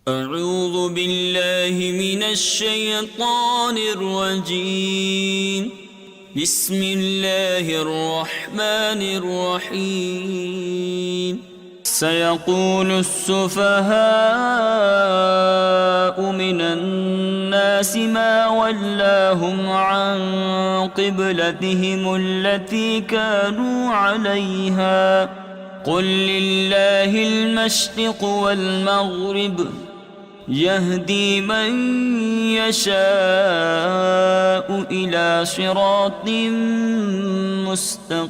أعوذ بالله من الشيطان الرجيم. بسم الله الرحمن الرحيم. سيقول السفهاء من الناس ما ولاهم عن قبلتهم التي كانوا عليها قل لله المشرق والمغرب يهدي من يشاء إلى صراط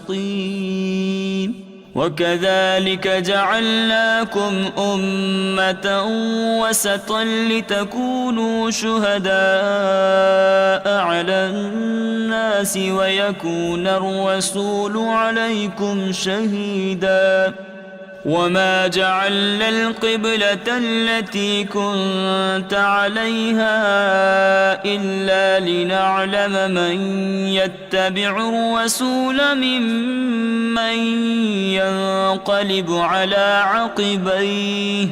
مستقيم. وكذلك جعلناكم أمة وسطا لتكونوا شهداء على الناس ويكون الرسول عليكم شهيدا. وما جعلنا القبلة التي كنت عليها إلا لنعلم من يتبع الرسول ممن ينقلب على عقبيه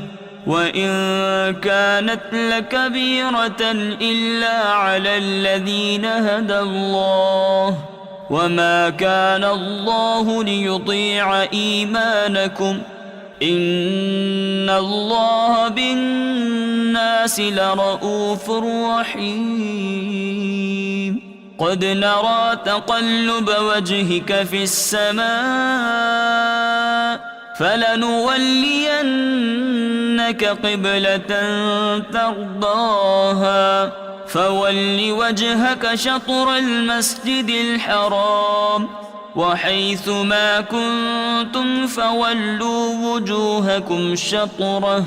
وإن كانت لكبيرة إلا على الذين هدى الله وما كان الله ليضيع إيمانكم إن الله بالناس لرءوف رحيم. قد نرى تقلب وجهك في السماء فلنولينك قبلة ترضاها فول وجهك شطر المسجد الحرام وحيث ما كنتم فولوا وجوهكم شطره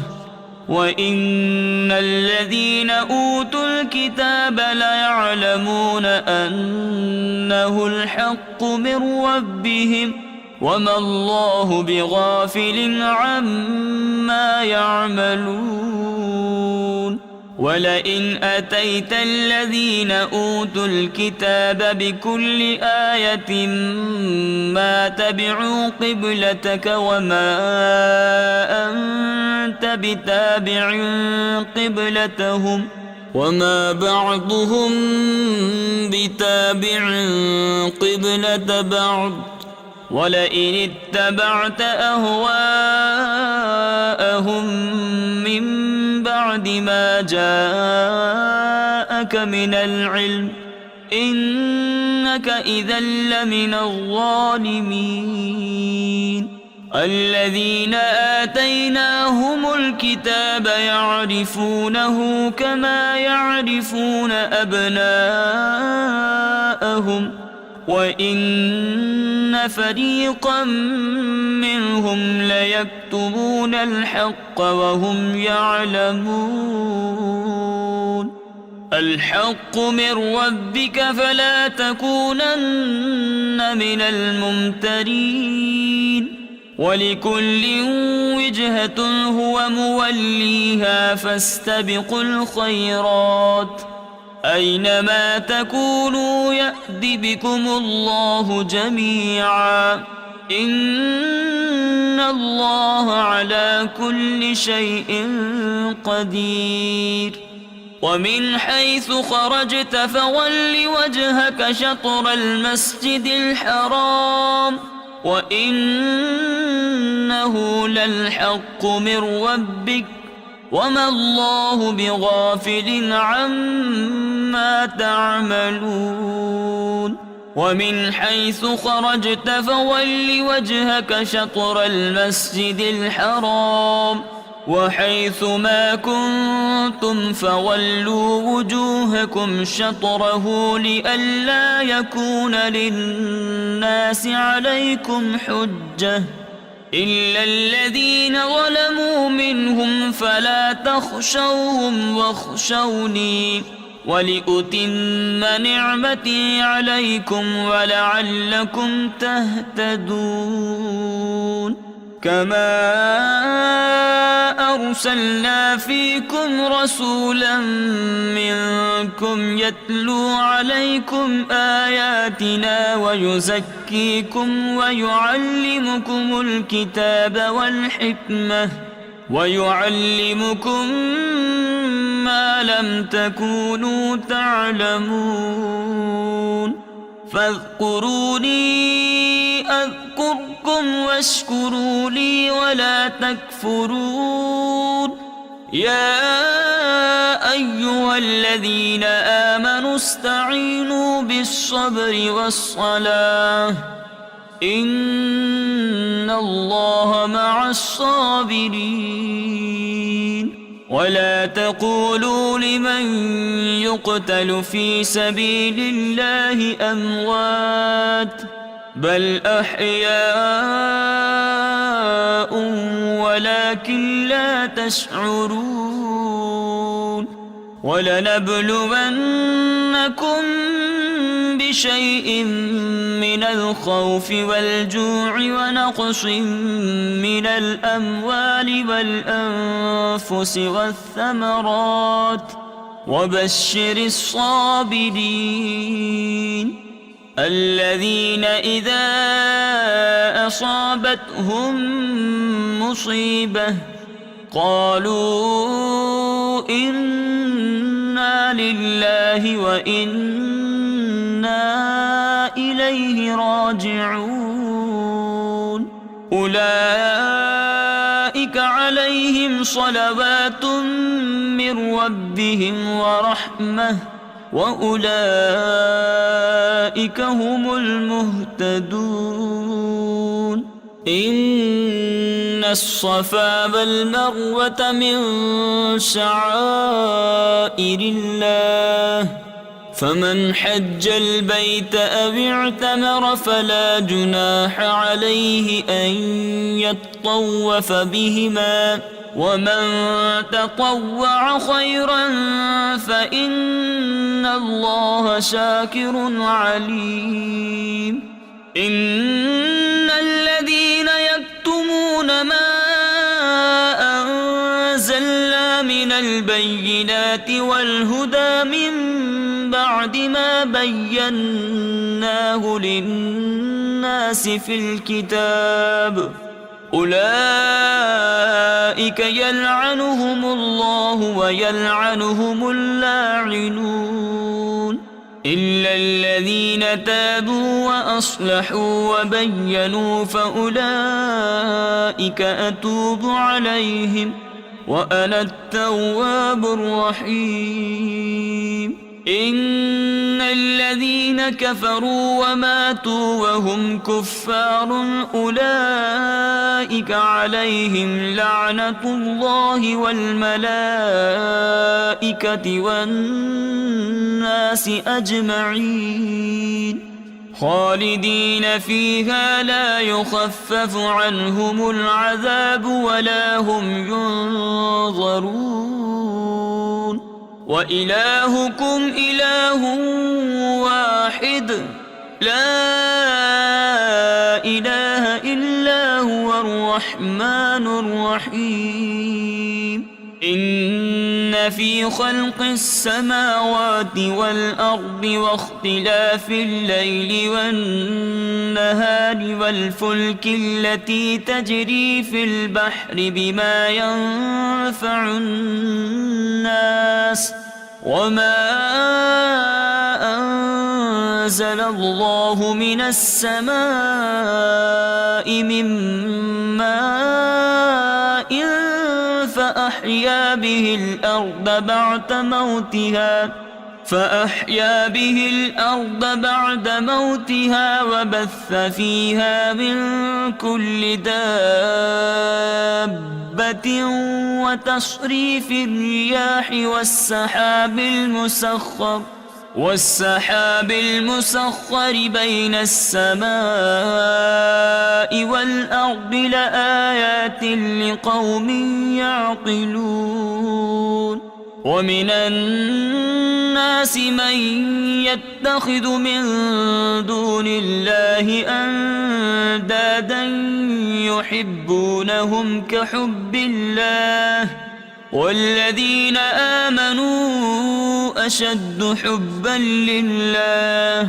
وإن الذين أوتوا الكتاب ليعلمون أنه الحق من ربهم وما الله بغافل عما يعملون. ولئن أتيت الذين أوتوا الكتاب بكل آية ما تبعوا قبلتك وما أنت بتابع قبلتهم وما بعضهم بتابع قبلة بعض ولئن اتبعت أهواءهم من بعد ما جاءك من العلم إنك إذا لمن الظالمين. الذين آتيناهم الكتاب يعرفونه كما يعرفون أبناءهم وإن فريقا منهم ليكتمون الحق وهم يعلمون. الحق من ربك فلا تكونن من الممترين. ولكل وجهة هو موليها فاستبقوا الخيرات أينما تكونوا يأت بكم الله جميعا إن الله على كل شيء قدير. ومن حيث خرجت فول وجهك شطر المسجد الحرام وإنه للحق من ربك وما الله بغافل عما تعملون. ومن حيث خرجت فول وجهك شطر المسجد الحرام وحيث ما كنتم فولوا وجوهكم شطره لئلا يكون للناس عليكم حجة إلا الذين ظلموا منهم فلا تخشوهم واخشوني ولأتم نعمتي عليكم ولعلكم تهتدون. كما أرسلنا فيكم رسولا منكم يتلو عليكم آياتنا ويزكيكم ويعلمكم الكتاب والحكمة ويعلمكم ما لم تكونوا تعلمون فاذكروني أذكركم واشكروا لي ولا تكفرون يا أيها الذين آمنوا استعينوا بالصبر والصلاة إن الله مع الصابرين ولا تقولوا لمن يقتل في سبيل الله أموات بل أحياء ولكن لا تشعرون ولنبلونكم بشيء من الخوف والجوع ونقص من الأموال والأنفس والثمرات وبشر الصابرين الذين إذا أصابتهم مصيبة قالوا إنا لله وإنا إليه راجعون أولئك عليهم صلوات من ربهم ورحمة وأولئك هم المهتدون إن الصفا والمروة من شعائر الله فمن حج البيت أو اعتمر فلا جناح عليه أن يطوف بهما ومن تطوع خيرا فإن الله شاكر عليم إن الذين يكتمون ما أنزلنا من البينات والهدى من بعد ما بيناه للناس في الكتاب أولئك يلعنهم الله ويلعنهم اللاعنون إلا الذين تابوا وأصلحوا وبينوا فأولئك أتوب عليهم وأنا التواب الرحيم إن الذين كفروا وماتوا وهم كفار أولئك عليهم لعنة الله والملائكة والناس أجمعين خالدين فيها لا يخفف عنهم العذاب ولا هم ينظرون وإلهكم إله واحد لا إله إلا هو الرحمن الرحيم إن في خلق السماوات والأرض واختلاف الليل والنهار والفلك التي تجري في البحر بما ينفع الناس وما أنزل الله من السماء من ماء فأحيا به الأرض بعد موتها وبث فيها من كل دابة وتصريف الرياح والسحاب المسخر بين السماء والأرض لآيات لقوم يعقلون ومن الناس من يتخذ من دون الله أندادا يحبونهم كحب الله والذين آمنوا أشد حبا لله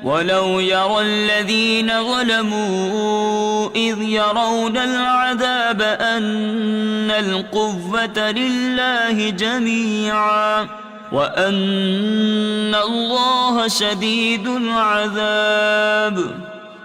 ولو يرى الذين ظلموا إذ يرون العذاب أن القوة لله جميعا وأن الله شديد العذاب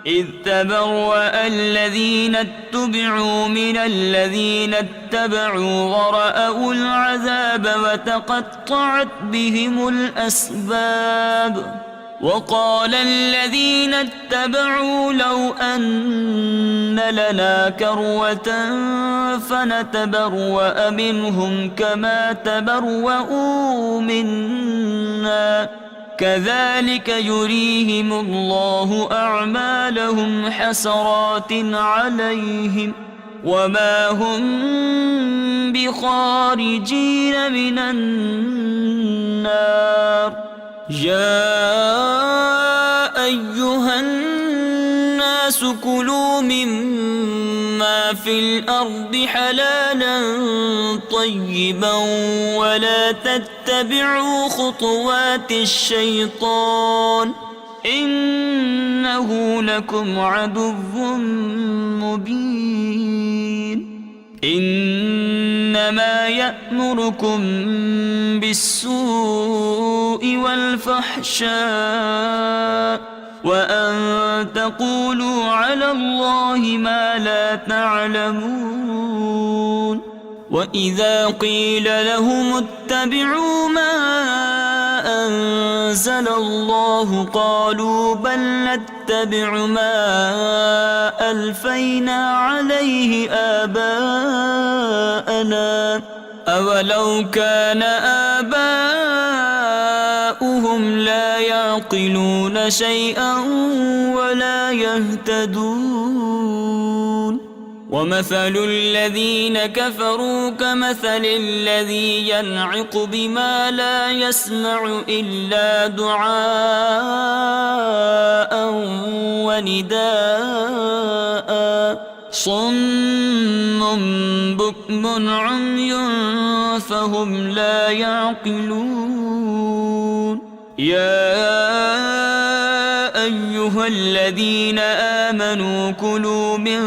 إذ تبرأ الذين اتبعوا من الذين اتبعوا ورأوا العذاب وتقطعت بهم الأسباب وقال الذين اتبعوا لو أن لنا كروة فنتبرأ منهم كما تبرؤوا منا كذلك يريهم الله أعمالهم حسرات عليهم وما هم بخارجين من النار يا أيها الناس كلوا مما في الأرض حلالا طيبا ولا تتبعوا خطوات الشيطان إنه لكم عدو مبين إنما يأمركم بالسوء والفحشاء وأن تقولوا على الله ما لا تعلمون وإذا قيل لهم اتبعوا ما أنزل الله قالوا بل نتبع ما ألفينا عليه آباءنا أولو كان آباؤهم لا يعقلون شيئا ولا يهتدون ومثل الذين كفروا كمثل الذي ينعق بما لا يسمع إلا دعاء ونداء صم بكم عمي فهم لا يعقلون يا أيها الذين آمنوا كلوا من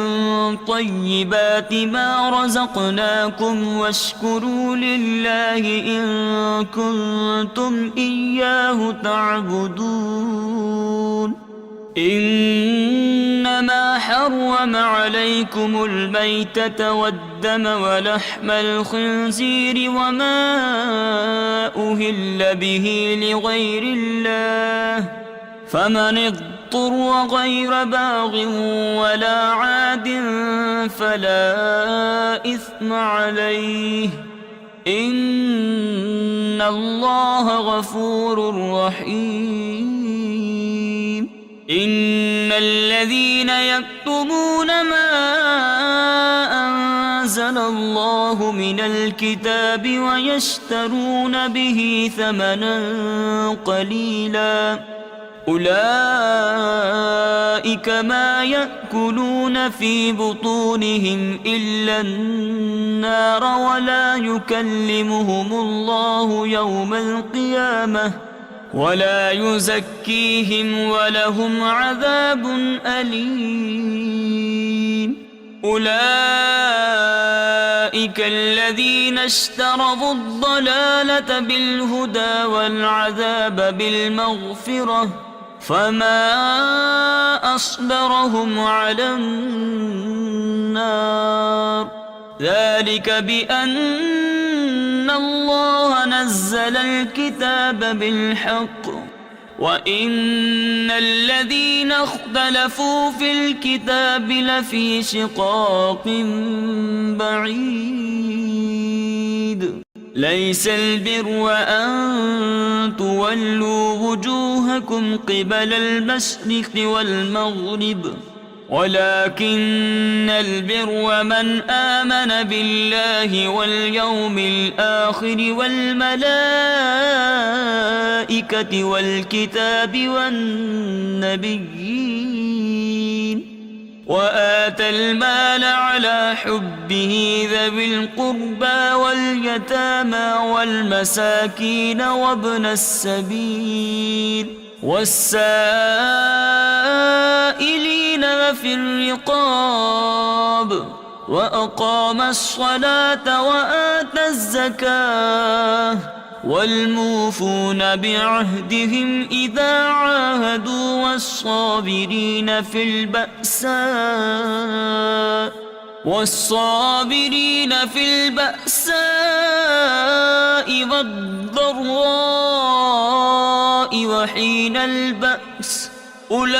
طيبات ما رزقناكم واشكروا لله إن كنتم إياه تعبدون إنما حرم عليكم الميتة والدم ولحم الخنزير وما أهل به لغير الله فمن اضطر غير باغ ولا عاد فلا إثم عليه إن الله غفور رحيم إن الذين يكتمون ما أنزل الله من الكتاب ويشترون به ثمنا قليلا أولئك ما يأكلون في بطونهم إلا النار ولا يكلمهم الله يوم القيامة ولا يزكيهم ولهم عذاب أليم أولئك الذين اشتروا الضلالة بالهدى والعذاب بالمغفرة فما أصبرهم على النار ذلك بأن الله نزل الكتاب بالحق وإن الذين اختلفوا في الكتاب لفي شقاق بعيد ليس البر أن تولوا وجوهكم قبل المشرق والمغرب ولكن البر من آمن بالله واليوم الآخر والملائكة والكتاب والنبيين وآتى المال على حبه ذوي القربى واليتامى والمساكين وابن السبيل والسائلين وفي الرقاب وأقام الصلاة وآتى الزكاة والموفون بعهدهم إذا عاهدوا والصابرين في البأساء والضراء وحين البأس أولئك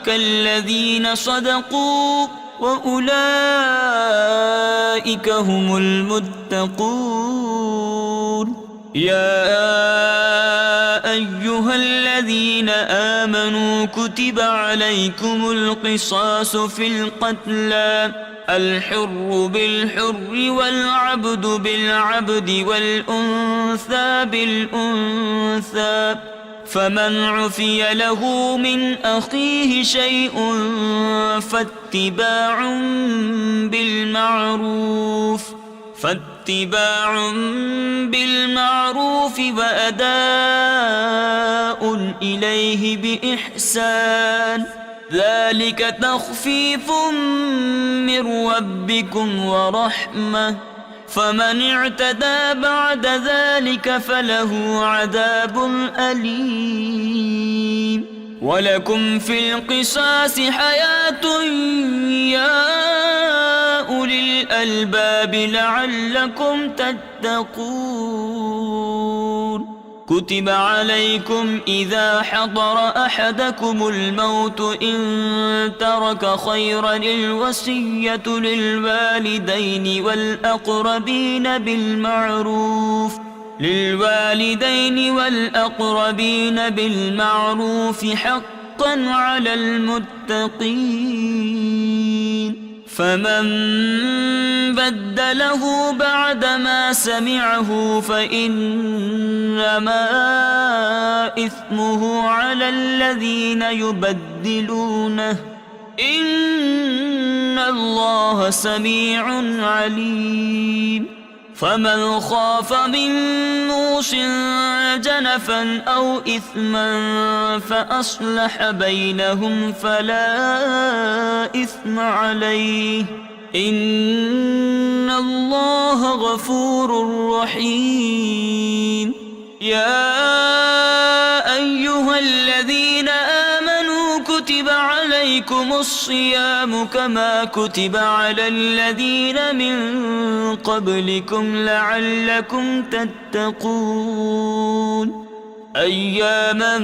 الذين صدقوا وأولئك هم المتقون. يا أيها الذين آمنوا كتب عليكم القصاص في القتلى الحر بالحر والعبد بالعبد والأنثى بالأنثى فمن عفي له من أخيه شيء فاتباع بالمعروف وأداء إليه بإحسان ذلك تخفيف من ربكم ورحمة فمن اعتدى بعد ذلك فله عذاب أليم. ولكم في القصاص حياة يا أولي الألباب لعلكم تتقون. كتب عليكم إذا حضر أحدكم الموت إن ترك خيرا الوصية للوالدين والأقربين بالمعروف حقا على المتقين. فمن بدله بعدما سمعه فإنما إثمه على الذين يبدلونه إن الله سميع عليم. فمن خاف من موص جنفا أو إثما فأصلح بينهم فلا إثم عليه إن الله غفور رحيم. يا أيها الذين آمنوا كتب عليكم الصيام كما كتب على الذين من قبلكم لعلكم تتقون. أياما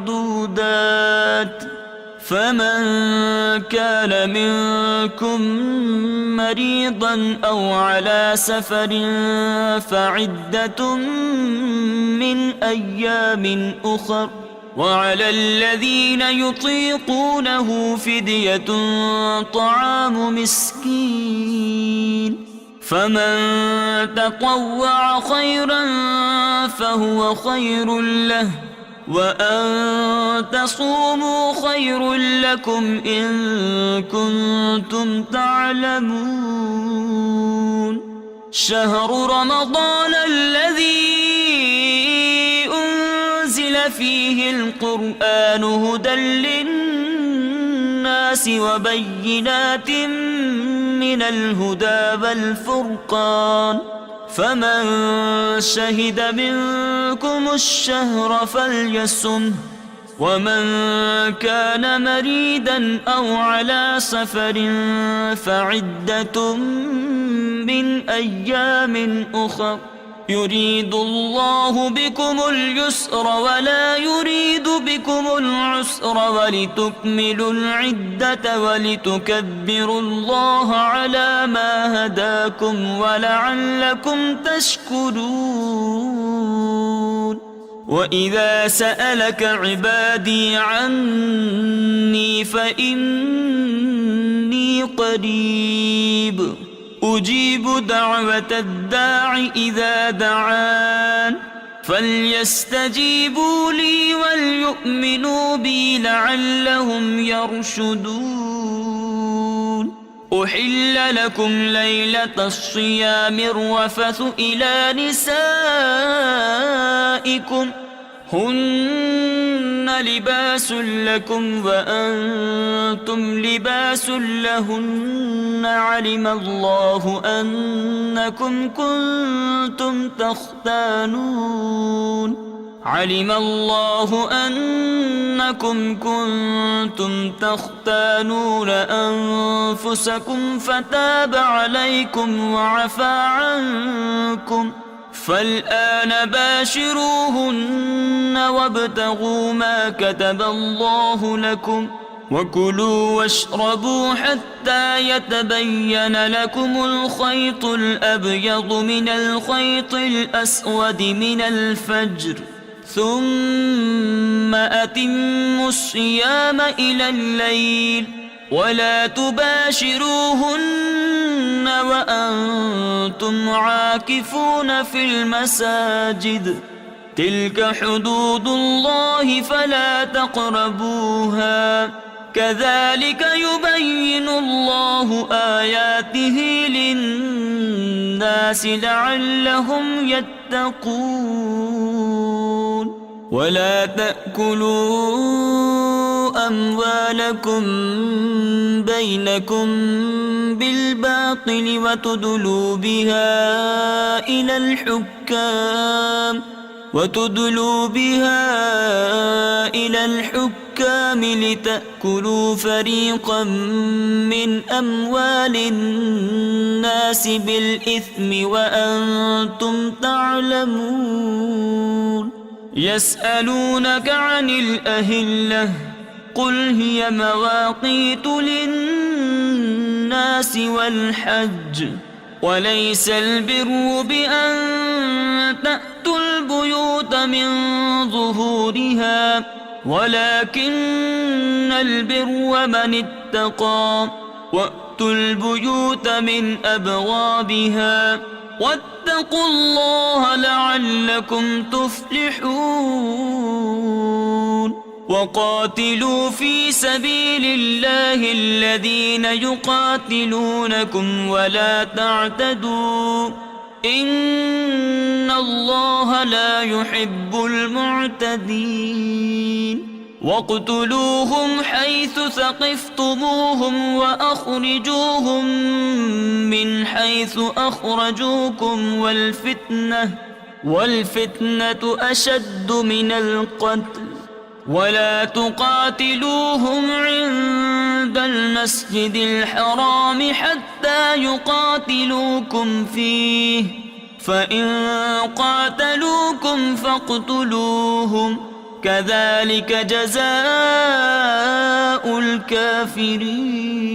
معدودات فمن كان منكم مريضا أو على سفر فعدة من أيام أخر وعلى الذين يطيقونه فدية طعام مسكين فمن تطوع خيرا فهو خير له وأن تصوموا خير لكم إن كنتم تعلمون. شهر رمضان الذي أنزل فيه القرآن هدى للناس وبينات من الهدى والفرقان فمن شهد منكم الشهر فليصمه ومن كان مريدا أو على سفر فعدة من أيام أخر يريد الله بكم اليسر ولا يريد بكم العسر ولتكملوا العدة ولتكبروا الله على ما هداكم ولعلكم تشكرون. وإذا سألك عبادي عني فإني قريب أجيب دعوة الداع إذا دعان فليستجيبوا لي وليؤمنوا بي لعلهم يرشدون. أحل لكم ليلة الصيام الرفث إلى نسائكم هن لباس لكم وأنتم لباس لهن علم الله أنكم كنتم تختانون أنفسكم فتاب عليكم وعفى عنكم فالآن باشروهن وابتغوا ما كتب الله لكم وكلوا واشربوا حتى يتبين لكم الخيط الأبيض من الخيط الأسود من الفجر ثم أتموا الصيام إلى الليل ولا تباشروهن وأنتم عاكفون في المساجد تلك حدود الله فلا تقربوها كذلك يبين الله آياته للناس لعلهم يتقون ولا تأكلوا أموالكم بينكم بالباطل وتدلوا بها إلى الحكام لتأكلوا فريقا من أموال الناس بالإثم وأنتم تعلمون يسألونك عن الأهلة قل هي مواقيت للناس والحج وليس البر بأن تأتوا البيوت من ظهورها ولكن البر من اتقى وأتوا البيوت من أبوابها واتقوا الله لعلكم تفلحون وقاتلوا في سبيل الله الذين يقاتلونكم ولا تعتدوا إن الله لا يحب المعتدين واقتلوهم حيث ثقفتموهم وأخرجوهم من حيث أخرجوكم والفتنة أشد من القتل ولا تقاتلوهم عند المسجد الحرام حتى يقاتلوكم فيه فإن قاتلوكم فاقتلوهم كذلك جزاء الكافرين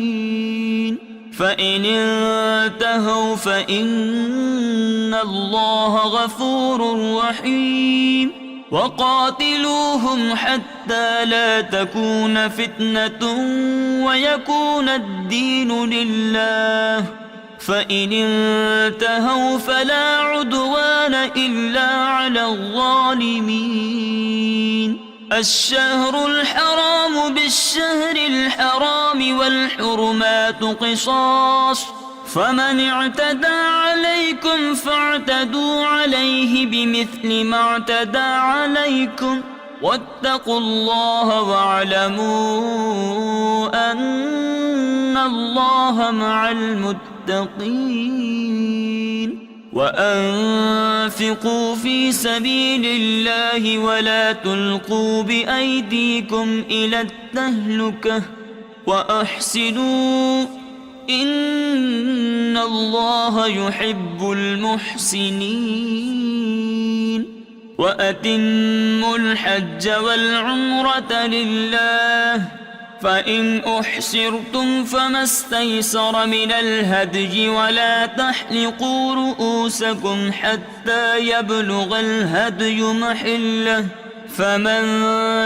فإن انتهوا فإن الله غفور رحيم وقاتلوهم حتى لا تكون فتنة ويكون الدين لله فإن انتهوا فلا عدوان إلا على الظالمين الشهر الحرام بالشهر الحرام والحرمات قصاص فمن اعتدى عليكم فاعتدوا عليه بمثل ما اعتدى عليكم واتقوا الله واعلموا أن الله مع المتقين وأنفقوا في سبيل الله ولا تلقوا بأيديكم إلى التهلكة وأحسنوا إن الله يحب المحسنين وأتموا الحج والعمرة لله فإن أحسرتم فما استيسر من الهدي ولا تحلقوا رؤوسكم حتى يبلغ الهدي محله فمن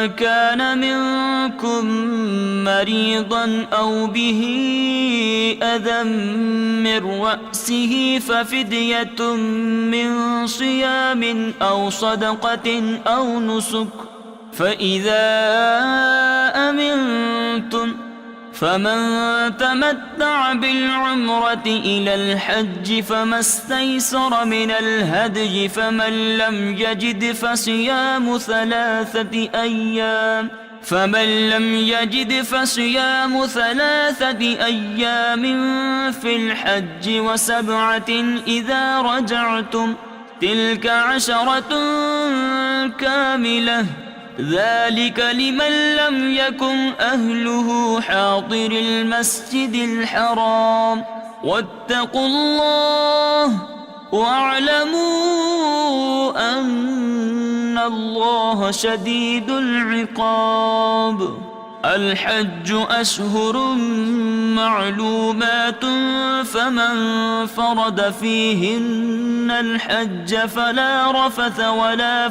كان منكم مريضا أو به أذى من رأسه ففدية من صيام أو صدقة أو نسك فمن تمتع بالعمرة إلى الحج فما استيسر من الهدي فمن لم يجد فصيام ثلاثة أيام في الحج وسبعة إذا رجعتم تلك 10 كاملة ذلك لمن لم يكن أهله حاضر المسجد الحرام واتقوا الله واعلموا أن الله شديد العقاب. الحج أشهر معلومات فمن فرض فيهن الحج فلا رفث ولا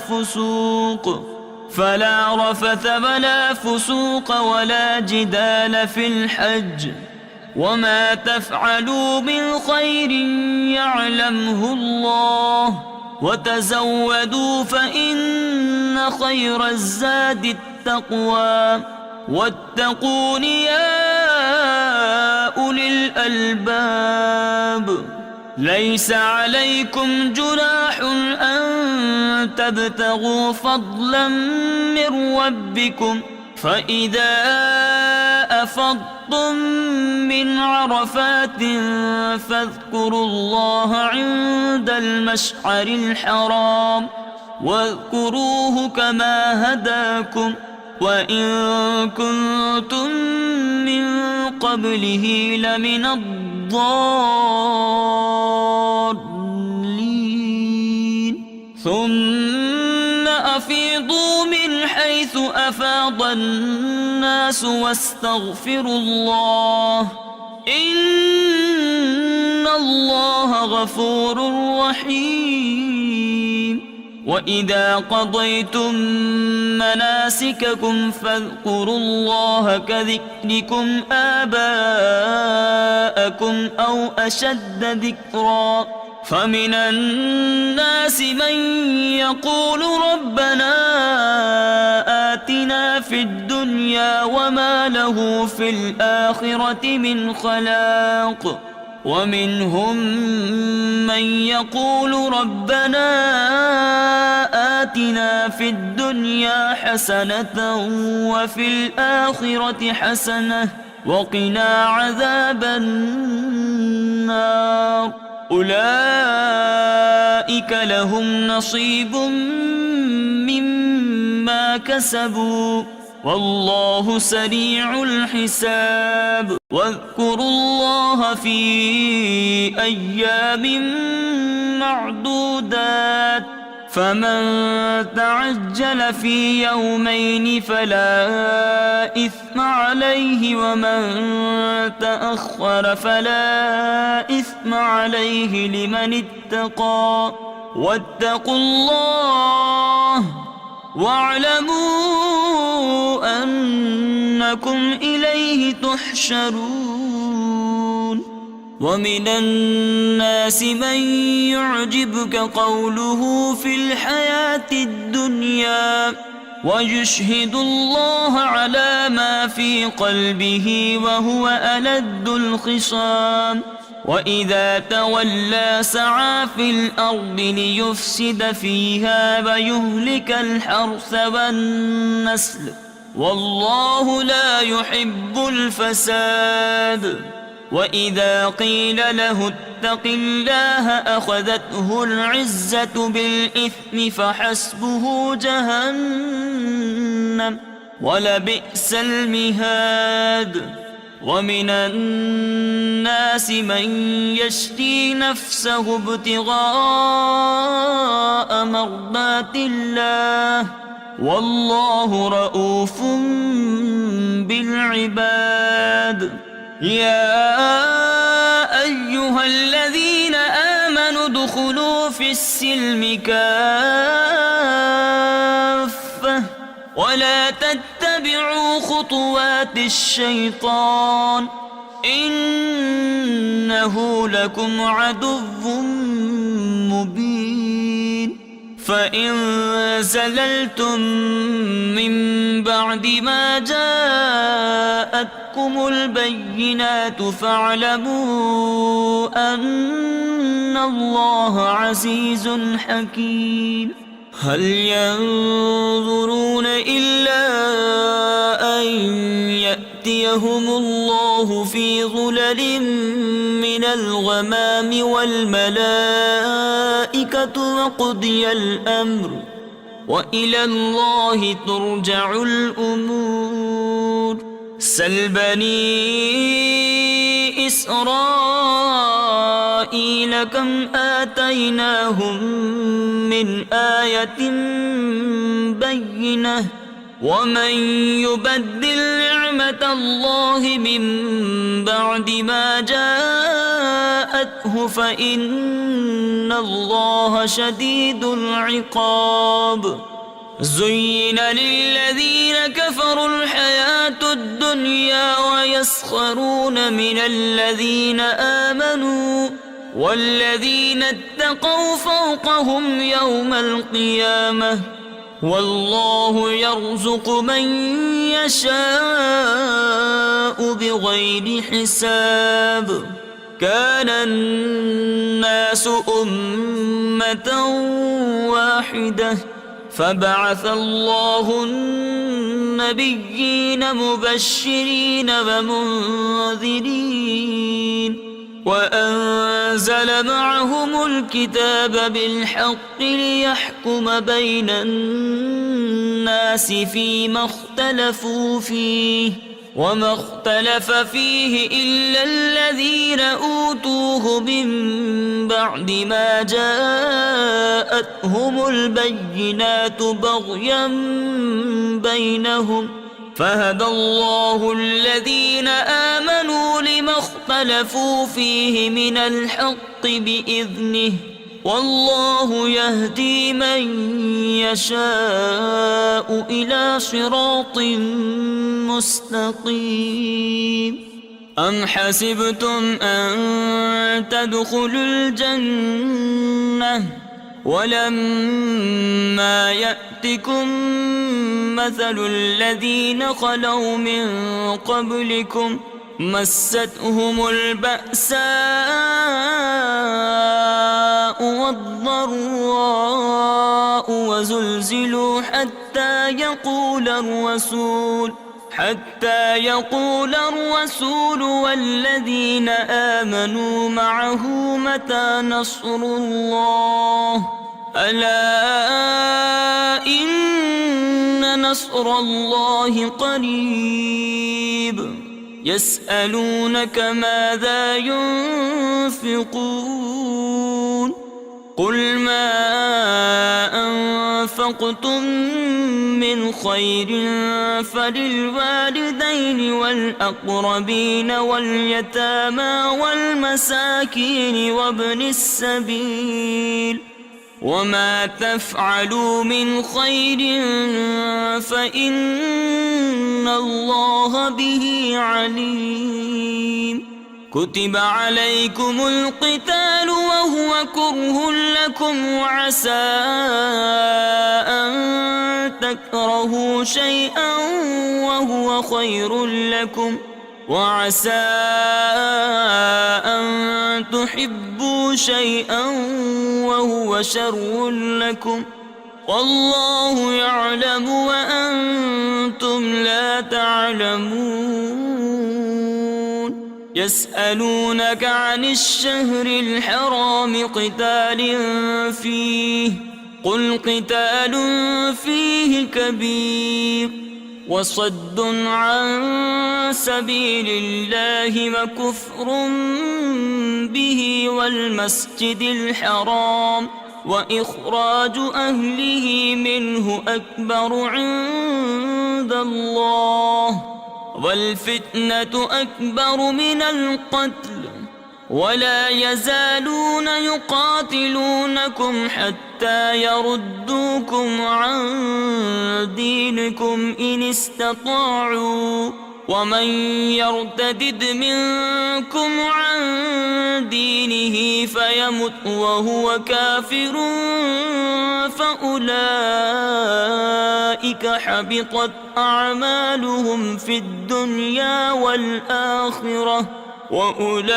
فسوق ولا جدال في الحج وما تفعلوا من خير يعلمه الله وتزودوا فإن خير الزاد التقوى واتقون يا أولي الألباب. ليس عليكم جناح أن تبتغوا فضلا من ربكم فإذا أفضتم من عرفات فاذكروا الله عند المشعر الحرام واذكروه كما هداكم وإن كنتم من قبله لمن الضالين. ثم أفيضوا من حيث أفاض الناس واستغفروا الله إن الله غفور رحيم. وإذا قضيتم مناسككم فاذكروا الله كذكركم آباءكم أو أشد ذكرا فمن الناس من يقول ربنا آتنا في الدنيا وما له في الآخرة من خلاق ومنهم من يقول ربنا آتنا في الدنيا حسنة وفي الآخرة حسنة وقنا عذاب النار. أولئك لهم نصيب مما كسبوا والله سريع الحساب. واذكروا الله في أيام معدودات فمن تعجل في يومين فلا إثم عليه ومن تأخر فلا إثم عليه لمن اتقى واتقوا الله واعلموا أنكم إليه تحشرون. ومن الناس من يعجبك قوله في الحياة الدنيا ويشهد الله على ما في قلبه وهو ألد الخصام وإذا تولى سعى في الأرض ليفسد فيها ويهلك الحرث والنسل والله لا يحب الفساد. وإذا قيل له اتق الله أخذته العزة بالإثم فحسبه جهنم ولبئس المهاد. ومن الناس من يشري نفسه ابتغاء مرضات الله والله رؤوف بالعباد. يا أيها الذين آمنوا ادخلوا في السلم كافة ولا تتبعوا خطوات الشيطان إنه لكم عدو مبين. فإن زللتم من بعد ما جاءتكم جاءتكم البينات فاعلموا أن الله عزيز حكيم. هل ينظرون إلا أن يأتيهم الله في ظلل من الغمام والملائكة وقضي الأمر وإلى الله ترجع الأمور. سل بني إسرائيل كم آتيناهم من آية بينة ومن يبدل نعمة الله من بعد ما جاءته فإن الله شديد العقاب. زين للذين كفروا الحياة الدنيا ويسخرون من الذين آمنوا والذين اتقوا فوقهم يوم القيامة والله يرزق من يشاء بغير حساب. كان الناس أمة واحدة فبعث الله النبيين مبشرين ومنذرين وأنزل معهم الكتاب بالحق ليحكم بين الناس فيما اختلفوا فيه وما اختلف فيه إلا الذين أوتوه من بعد ما جاءتهم البينات بغيا بينهم فهدى الله الذين آمنوا لما اختلفوا فيه من الحق بإذنه والله يهدي من يشاء إلى صراط مستقيم. أم حسبتم أن تدخلوا الجنة ولما يأتكم مثل الذين خلوا من قبلكم مستهم البأساء والضراء وزلزلوا حتى يقول الرسول والذين آمنوا معه متى نصر الله ألا إن نصر الله قريب. يسألونك ماذا ينفقون قل ما أنفقتم من خير فللوالدين والأقربين واليتامى والمساكين وابن السبيل وما تفعلوا من خير فإن الله به عليم. كتب عليكم القتال وهو كره لكم وعسى أن تكرهوا شيئا وهو خير لكم وعسى أن تحبوا شيئا وهو شر لكم والله يعلم وأنتم لا تعلمون. يسألونك عن الشهر الحرام قتال فيه قل قتال فيه كبير وصد عن سبيل الله وكفر به والمسجد الحرام وإخراج أهله منه أكبر عند الله والفتنة أكبر من القتل ولا يزالون يقاتلونكم حتى يردوكم عن دينكم إن استطاعوا ومن يرتدد منكم عن دينه فيمت وهو كافر فأولئك حبطت أعمالهم في الدنيا والآخرة وأولئك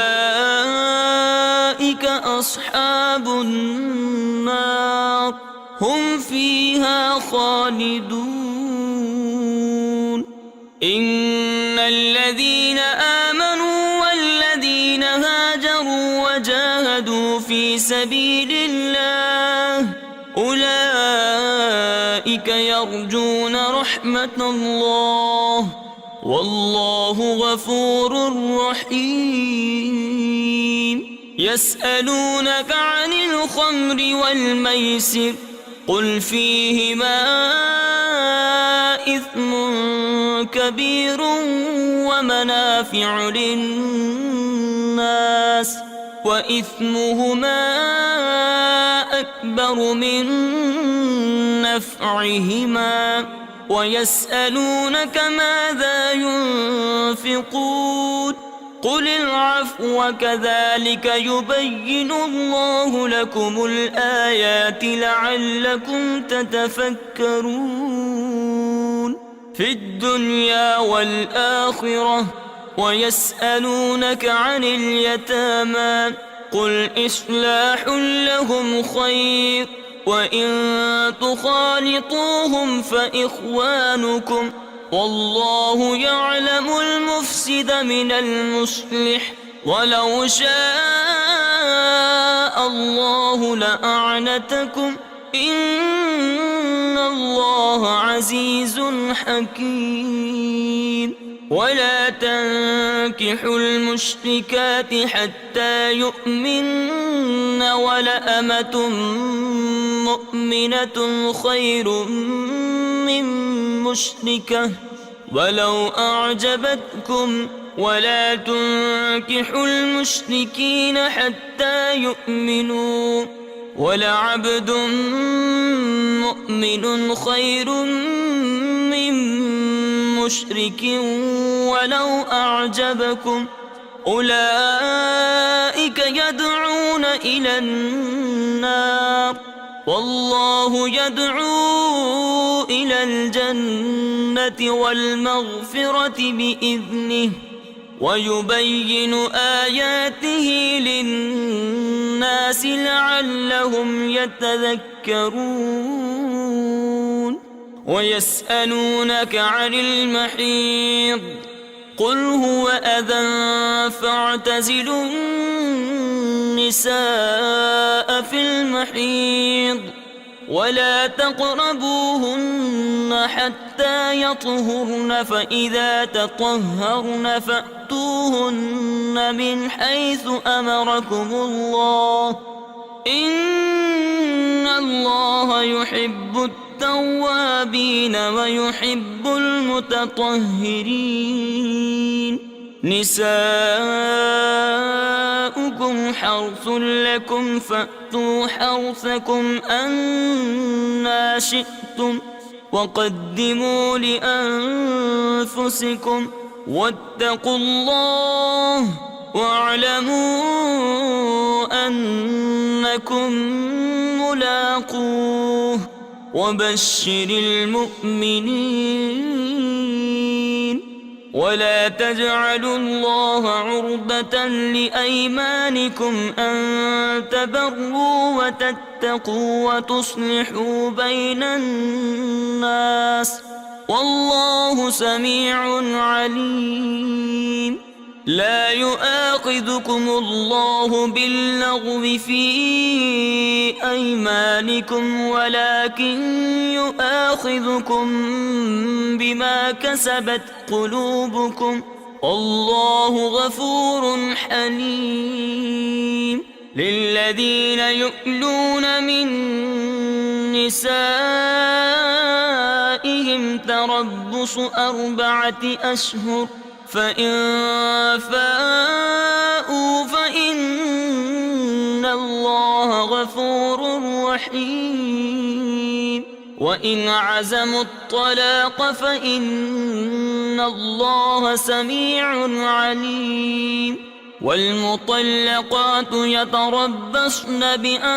أصحاب النار هم فيها خالدون. إن الذين آمنوا والذين هاجروا وجاهدوا في سبيل الله أولئك يرجون رحمة الله والله غفور رحيم. يسألونك عن الخمر والميسر قل فيهما إثم كبير ومنافع للناس وإثمهما أكبر من نفعهما ويسألونك ماذا ينفقون قل العفو كذلك يبين الله لكم الآيات لعلكم تتفكرون في الدنيا والآخرة. ويسألونك عن اليتامى قل إصلاح لهم خير وإن تخالطوهم فإخوانكم والله يعلم المفسد من المصلح ولو شاء الله لأعنتكم إن الله عزيز حكيم. ولا تنكحوا المشركات حتى يؤمن ولأمة مؤمنة خير من مشركة ولو أعجبتكم ولا تنكحوا المشركين حتى يؤمنوا ولعبد مؤمن خير من مشرك ولو أعجبكم أولئك يدعون إلى النار والله يدعو إلى الجنة والمغفرة بإذنه ويبين آياته للناس لعلهم يتذكرون. ويسألونك عن المحيض قل هو أذى فاعتزلوا النساء في المحيض ولا تقربوهن حتى يطهرن فإذا تطهرن فأتوهن من حيث أمركم الله إن الله يحب التوابين ويحب المتطهرين. نساؤكم حرث لكم فأتوا حرثكم أنى شئتم وقدموا لأنفسكم واتقوا الله واعلموا أنكم ملاقوه وبشر المؤمنين. ولا تجعلوا الله عرضة لأيمانكم أن تبروا وتتقوا وتصلحوا بين الناس والله سميع عليم. لا يؤاخذكم الله باللغو في أيمانكم ولكن يؤاخذكم بما كسبت قلوبكم والله غفور حليم. للذين يؤلون من نسائهم تربص 4 أشهر فإن فاءوا فإن الله غفور رحيم. وإن عزموا الطلاق فإن الله سميع عليم والمطلقات يتربصن بأنفسهن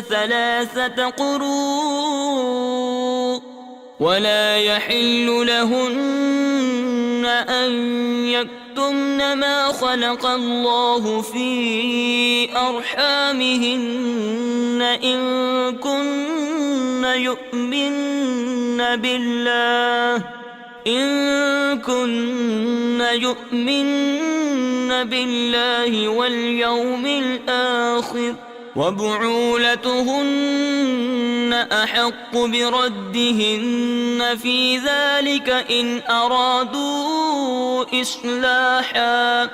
3 قروء ولا يحل لهن أن يكتمن ما خلق الله في أرحامهن إن كن يؤمن بالله واليوم الآخر وبعولتهن أحق بردهن في ذلك إن أرادوا إصلاحا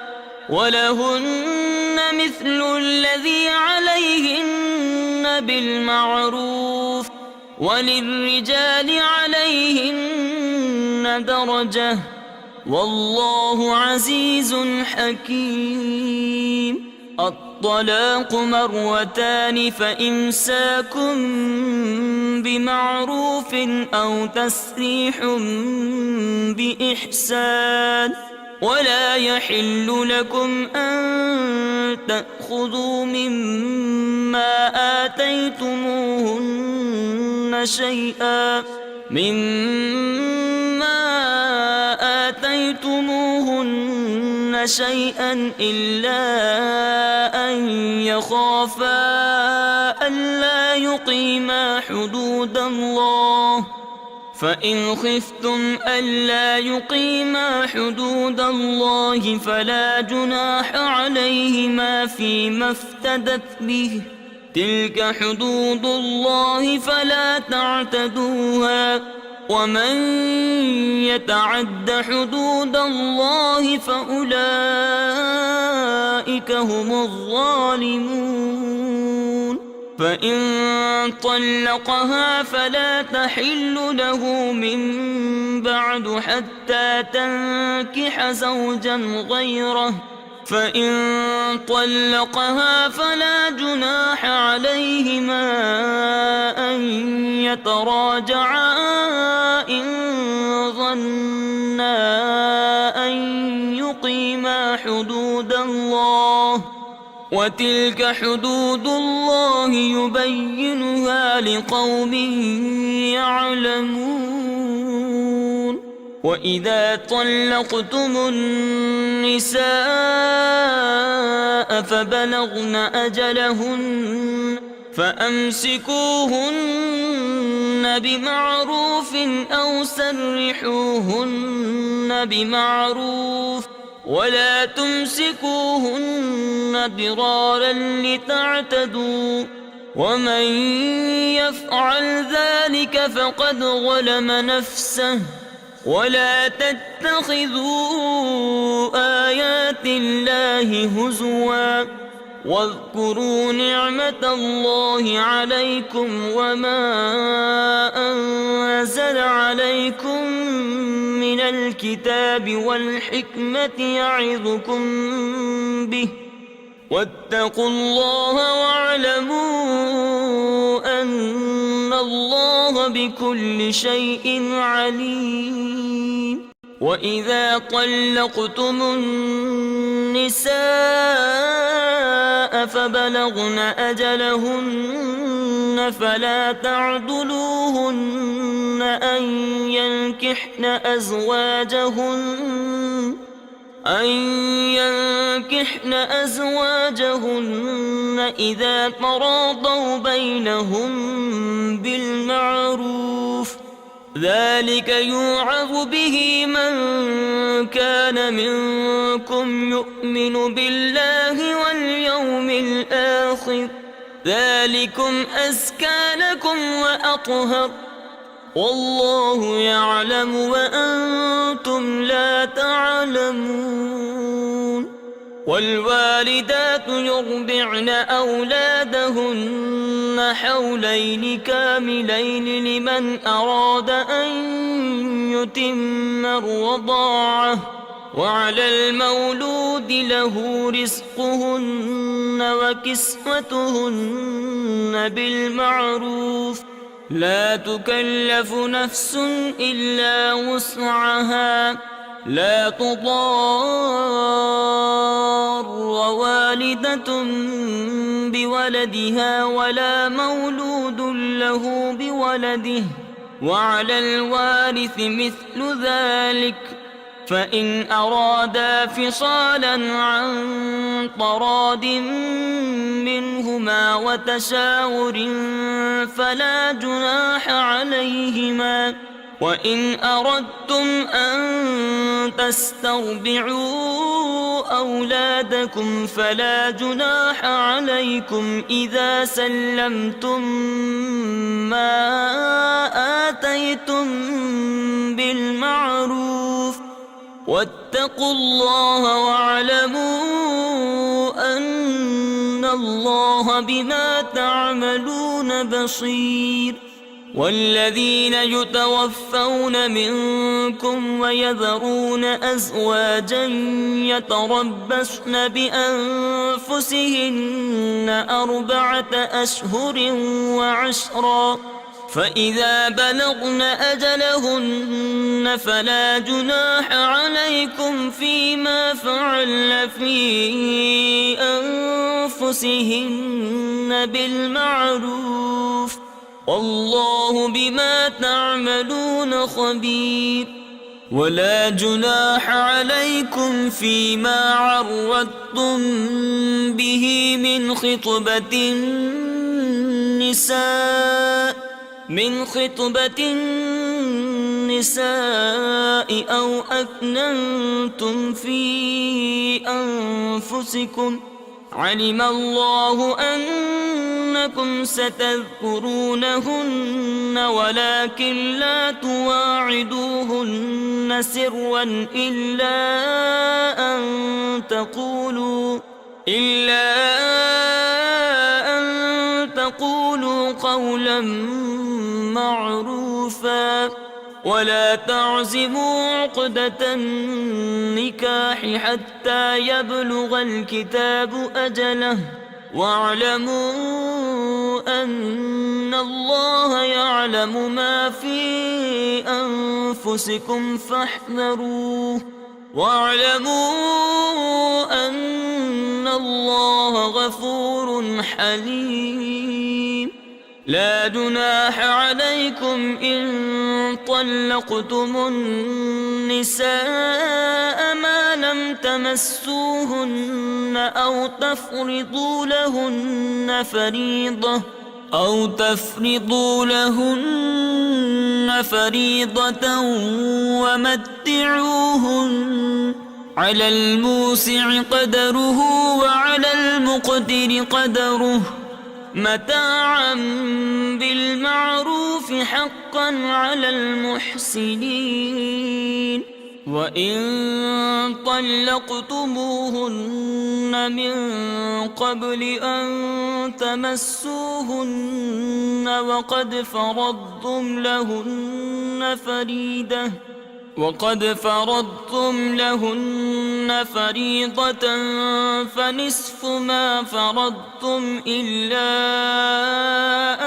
ولهن مثل الذي عليهن بالمعروف وللرجال عليهن درجة والله عزيز حكيم الطلاق مرتان فإمساك بمعروف أو تسريح بإحسان ولا يحل لكم أن تأخذوا مما آتيتموهن شيئا إلا أن يخافا ألا يقيما حدود الله فإن خفتم ألا يقيما حدود الله فلا جناح عليهما فيما افتدت به تلك حدود الله فلا تعتدوها ومن يتعد حدود الله فأولئك هم الظالمون فإن طلقها فلا تحل له من بعد حتى تنكح زوجا غيره فإن طلقها فلا جناح عليهما أن يتراجعا إن ظنا أن يقيما حدود الله وتلك حدود الله يبينها لقوم يعلمون وإذا طلقتم النساء فبلغن أجلهن فأمسكوهن بمعروف أو سرحوهن بمعروف ولا تمسكوهن ضرارا لتعتدوا ومن يفعل ذلك فقد ظلم نفسه ولا تتخذوا آيات الله هزوا واذكروا نعمة الله عليكم وما أنزل عليكم من الكتاب والحكمة يعظكم به واتقوا الله واعلموا أن الله بكل شيء عليم وإذا طلقتم النساء فبلغن أجلهن فلا تعضلوهن أن ينكحن أزواجهن إذا تراضوا بينهم بالمعروف ذلك يوعظ به من كان منكم يؤمن بالله واليوم الآخر ذلكم أزكى لكم وأطهر والله يعلم وأنتم لا تعلمون والوالدات يرضعن أولادهن حولين كاملين لمن أراد أن يتم الرضاعة وعلى المولود له رزقهن وكسوتهن بالمعروف لا تكلف نفس إلا وسعها لا تضار والدة بولدها ولا مولود له بولده وعلى الوارث مثل ذلك فإن أرادا فصالا عن تراض منهما وتشاور فلا جناح عليهما وإن أردتم أن تسترضعوا أولادكم فلا جناح عليكم إذا سلمتم ما آتيتم بالمعروف واتقوا الله واعلموا أن الله بما تعملون بصير والذين يتوفون منكم ويذرون أزواجا يتربصن بأنفسهن 4 أشهر وعشرا فإذا بلغن أجلهن فلا جناح عليكم فيما فعلن في أنفسهن بالمعروف والله بما تعملون خبير ولا جناح عليكم فيما عرضتم به من خطبة النساء أو أكننتم في أنفسكم علم الله أنكم ستذكرونهن ولكن لا تواعدوهن سرا إلا أن تقولوا قولا معروفا ولا تعزموا عقدة النكاح حتى يبلغ الكتاب أجله واعلموا أن الله يعلم ما في أنفسكم فاحذروه واعلموا أن الله غفور حليم لا جناح عليكم إن طلقتم النساء ما لم تمسوهن أو تفرضوا لهن فريضة ومتعوهن على الموسع قدره وعلى المقتر قدره متاعا بالمعروف حقا على المحسنين وإن طلقتموهن من قبل أن تمسوهن وقد فرضتم لهن فريضة فنصف ما فرضتم إلا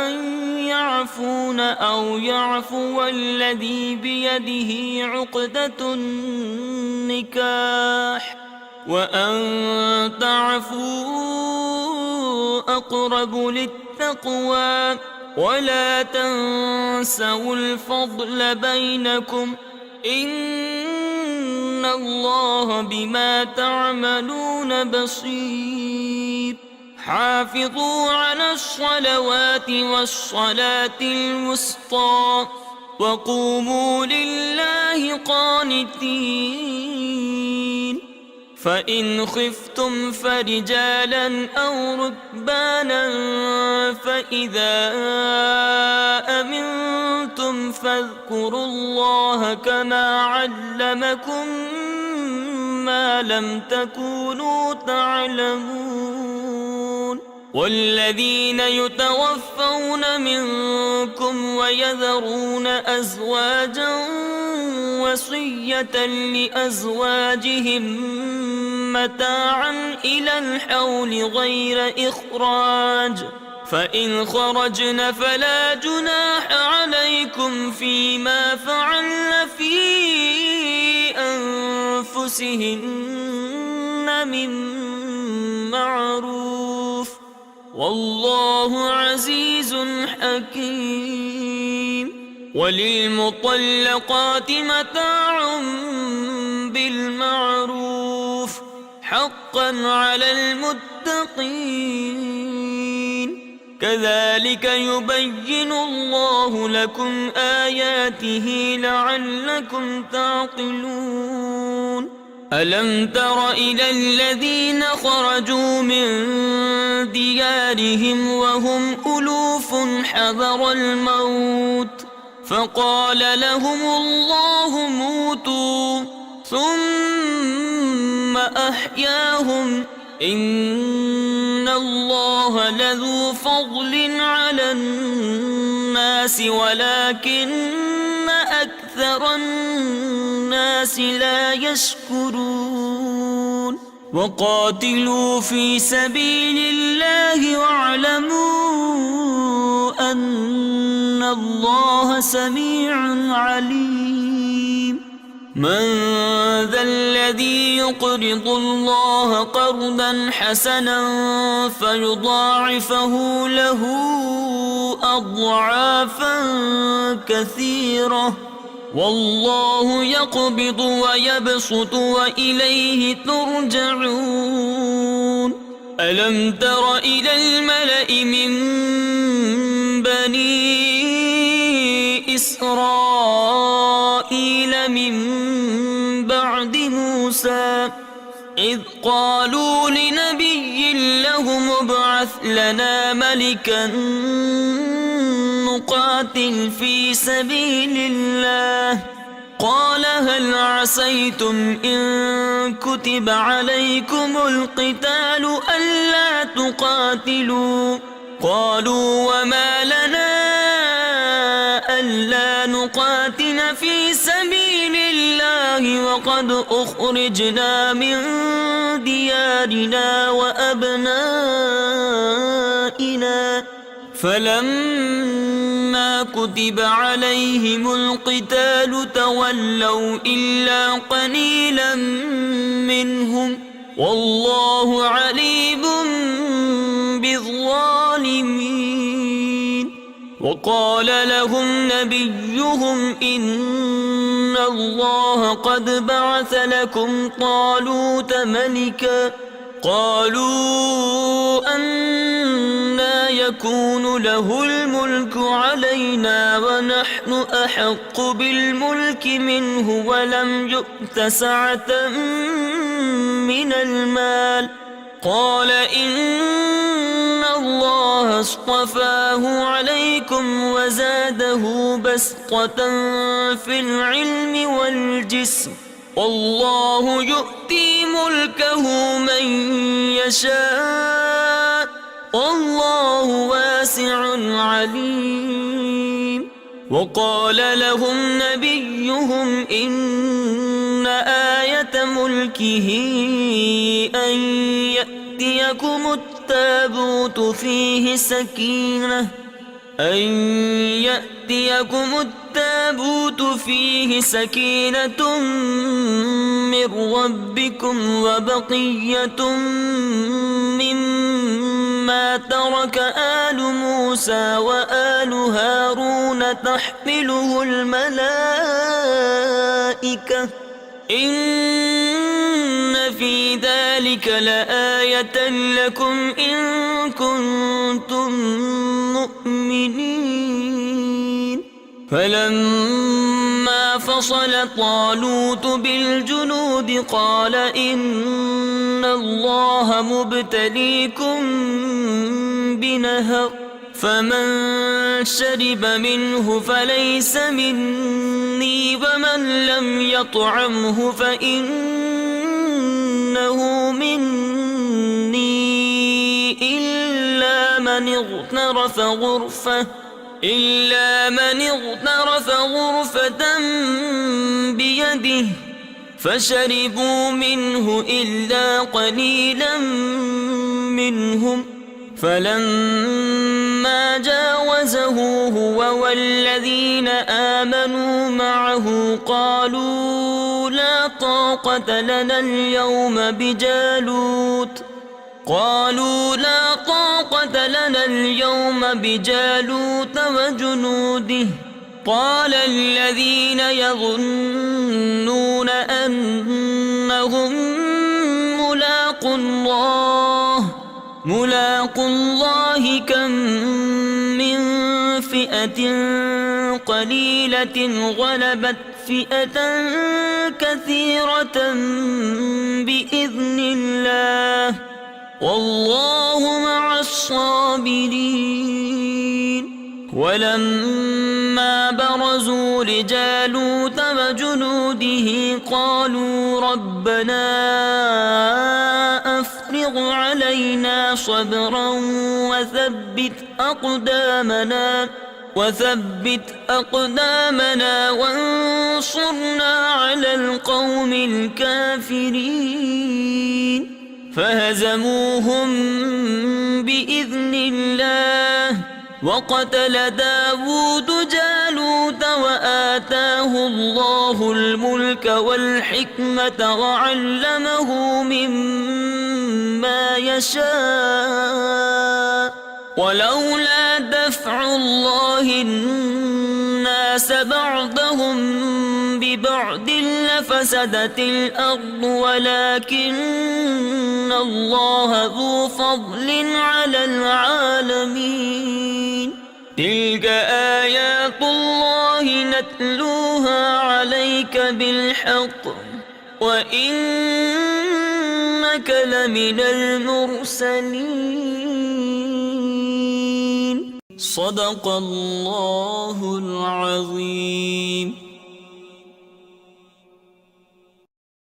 أن يعفون أو يعفو الذي بيده عقدة النكاح وأن تعفوا أقرب للتقوى ولا تنسوا الفضل بينكم إن الله بما تعملون بصير حافظوا على الصلوات والصلاة الوسطى وقوموا لله قانتين فإن خفتم فرجالا أو ركبانا فإذا أمنتم فاذكروا الله كما علمكم ما لم تكونوا تعلمون والذين يتوفون منكم ويذرون أزواجا وصية لأزواجهم متاعا إلى الحول غير إخراج، فإن خرجن فلا جناح عليكم فيما فعلن في أنفسهن من معروف، والله عزيز حكيم. وللمطلقات متاع بالمعروف حقا على المتقين، كذلك يبين الله لكم آياته لعلكم تعقلون. ألم تر إلى الذين خرجوا من ديارهم وهم ألوف حذر الموت فقال لهم الله موتوا ثم أحياهم إن الله لذو فضل على الناس ولكن أكثر الناس لا يشكرون. وقاتلوا في سبيل الله واعلموا أن الله سميع عليم. من ذا الذي يقرض الله قرضا حسنا فيضاعفه له أضعافا كثيرة والله يقبض ويبسط وإليه ترجعون. ألم تر إلى الملأ من بني إسرائيل من بعد موسى إذ قالوا لنبي لهم ابعث لنا ملكا نقاتل في سبيل الله قال هل عسيتم إن كتب عليكم القتال ألا تقاتلوا قالوا وما لنا ألا نقاتل في سبيل الله وقد أخرجنا من ديارنا وأبنائنا فلما كتب عليهم القتال تولوا إلا قليلا منهم والله عليم بالظالمين. وقال لهم نبيهم إن الله قد بعث لكم طالوت ملكا قالوا أنى يكون له الملك علينا ونحن أحق بالملك منه ولم يؤت سعة من المال قال إن الله اصطفاه عليكم وزاده بسطة في العلم والجسم والله يؤتي ملكه من يشاء والله واسع عليم. وقال لهم نبيهم إن آية ملكه أن يأتيكم التابوت فيه سكينة من ربكم وبقية مما ترك آل موسى وآل هارون تحمله الملائكة إن في ذلك لآية لكم إن كنتم مؤمنين. فلما فصل طالوت بالجنود قال إن الله مبتليكم بنهر فمن شرب منه فليس مني ومن لم يطعمه فإنه مني إلا من اغترف غرفة إلا من اغترف غرفة بيده فشربوا منه إلا قليلا منهم فلما جاوزه هو والذين آمنوا معه قالوا لا طاقة لنا اليوم بجالوت وجنوده قال الذين يظنون أنهم ملاقو الله كم من فئة قليلة غلبت فئة كثيرة بإذن الله والله مع الصابرين. ولما برزوا لجالوت وجنوده قالوا ربنا أفرغ علينا صبرا وثبت أقدامنا وانصرنا على القوم الكافرين. فهزموهم بإذن الله وقتل داود جالوت وآتاه الله الملك والحكمة وعلمه مما يشاء ولولا دفع الله الناس بعضهم ببعض لفسدت الأرض ولكن الله ذو فضل على العالمين. تلك آيات الله نتلوها عليك بالحق وإنك لمن المرسلين. صدق الله العظيم.